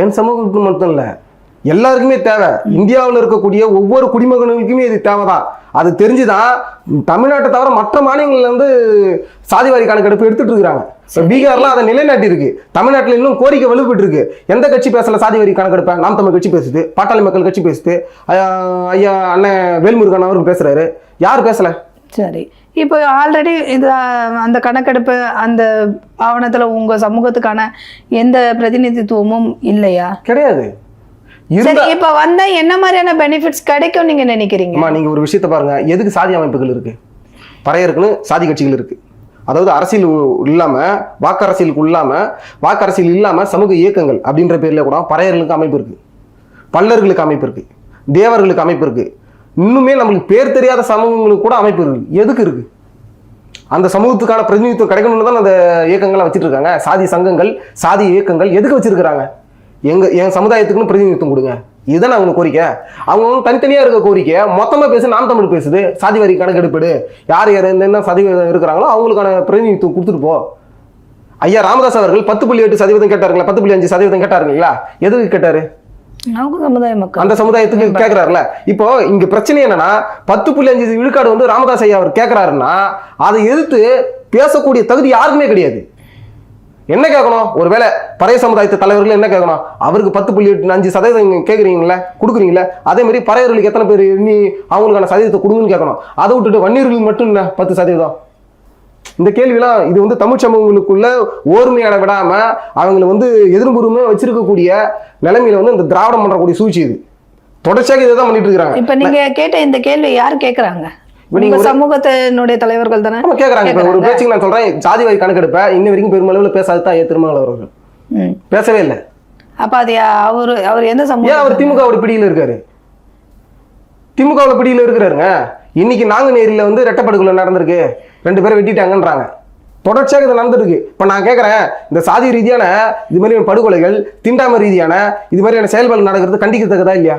என் சமூகத்துக்கு மட்டும் இல்லை, எல்லாருக்குமே தேவை. இந்தியாவில் இருக்கக்கூடிய ஒவ்வொரு குடிமகனுக்குமே இது தேவைதான். அது தெரிஞ்சுதான் தமிழ்நாட்டை தவிர மற்ற மாநிலங்கள்ல வந்து சாதிவாரி கணக்கெடுப்பு எடுத்துட்டு இருக்காங்க. பீகார்லாம் அதை நிலைநாட்டி இருக்கு. தமிழ்நாட்டில் இன்னும் கோரிக்கை வலுப்பட்டு இருக்கு. எந்த கட்சி பேசல சாதிவாரி கணக்கெடுப்ப? நாம் தமிழ் கட்சி பேசுது, பாட்டாளி மக்கள் கட்சி பேசுது, ஐயா அண்ணன் வேல்முருகன் அவரும் பேசுறாரு. யார் பேசல? சரி, இப்போ ஆல்ரெடி இது அந்த கணக்கெடுப்பு அந்த ஆவணத்துல உங்க சமூகத்துக்கான எந்த பிரதிநிதித்துவமும் இல்லையா? கிடையாது. இப்ப வந்தா என்ன மாதிரியான பெனிஃபிட்ஸ் கிடைக்கும் நீங்க நினைக்கிறீங்க? நீங்க ஒரு விஷயத்த பாருங்க. எதுக்கு சாதி அமைப்புகள் இருக்கு? பறையருக்குன்னு சாதி கட்சிகள் இருக்கு. அதாவது அரசியல் இல்லாம, வாக்கரசியல் இல்லாம சமூக இயக்கங்கள் அப்படின்ற பேர்ல கூட பறையர்களுக்கு அமைப்பு இருக்கு, பல்லர்களுக்கு அமைப்பு இருக்கு, தேவர்களுக்கு அமைப்பு இருக்கு. இன்னுமே நம்மளுக்கு பேர் தெரியாத சமூகங்களுக்கு கூட அமைப்பு இருக்கு. எதுக்கு இருக்கு? அந்த சமூகத்துக்கான பிரதிநிதித்துவம் கிடைக்கணும்னு தான் அந்த இயக்கங்களை வச்சுட்டு இருக்காங்க. சாதி சங்கங்கள், சாதி இயக்கங்கள் எதுக்கு வச்சிருக்கிறாங்க? என் சமுதாயத்துக்குன்னு பிரதிநிதித்துவம் கொடுங்க, இதுதான் அவங்க கோரிக்கை. அவங்க தனித்தனியா இருக்க கோரிக்கை மொத்தமா பேசு. நாம் தமிழ் பேசுது, சாதி வாரி கணக்கெடுப்பு, யார் என்ன சதவீதம் இருக்கிறாங்களோ அவங்களுக்கான பிரதிநிதித்துவம் கொடுத்துட்டு போ. ஐயா ராமதாஸ் அவர்கள் 10.8% கேட்டாருங்களா? 10.5% கேட்டாருங்களா? எதுக்கு கேட்டாரு? அந்த சமுதாயத்துக்கு கேட்கிறாருல. இப்போ இங்க பிரச்சனை என்னன்னா, 10.5 விழுக்காடு வந்து ராமதாஸ் ஐயா அவர் கேட்கிறாருன்னா அதை எதிர்த்து பேசக்கூடிய தகுதி யாருக்குமே கிடையாது. என்ன கேட்கணும்? ஒருவேளை பறைய சமுதாயத்து தலைவர்கள் என்ன கேட்கணும்? அவருக்கு 10.5% கேட்குறீங்களா, கொடுக்குறீங்களா? அதே மாதிரி பறையர்களுக்கு எத்தனை பேர் நீ அவங்களுக்கான சதவீதத்தை கொடுங்கன்னு கேட்கணும். அதை விட்டுட்டு வன்னியர்களுக்கு மட்டும் என்ன 10%? இந்த கேள்விலாம் இது வந்து தமிழ் சமூகங்களுக்குள்ள ஓர்மையான விடாம அவங்களை வந்து எதிர்புறமே வச்சிருக்கக்கூடிய நிலைமையில வந்து இந்த திராவிடம் பண்றக்கூடிய சூழ்ச்சி இது. தொடர்ச்சியாக இதை தான் பண்ணிட்டு இருக்காங்க. இப்ப நீங்க கேட்ட இந்த கேள்வி யாரு கேட்கறாங்க? சமூகத்தினுடைய தலைவர்கள் தானே கேட்கறாங்க. இப்ப ஒரு பேச்சுக்கு நான் சொல்றேன், சாதி வாரி கணக்கெடுப்ப இன்ன வரைக்கும் பெருமளவுல பேசாதுதான் திருமணம் அவர்கள் பேசவே இல்லை. அப்ப அது அவர் எந்த சமூகம்? அவர் திமுகவோட பிடியில இருக்காரு. திமுகவோட பிடியில இருக்கிறாருங்க. இன்னைக்கு நாங்குநேரியில வந்து ரெட்டப்படுகொலை நடந்திருக்கு, 2 பேரை வெட்டிட்டாங்கன்றாங்க. தொடர்ச்சியாக இது நடந்துருக்கு. இப்ப நான் கேட்கறேன், இந்த சாதி ரீதியான இது மாதிரி படுகொலைகள், தீண்டாமை ரீதியான இது மாதிரியான செயல்பாடு நடக்கிறது கண்டிக்கத்தக்கதா இல்லையா?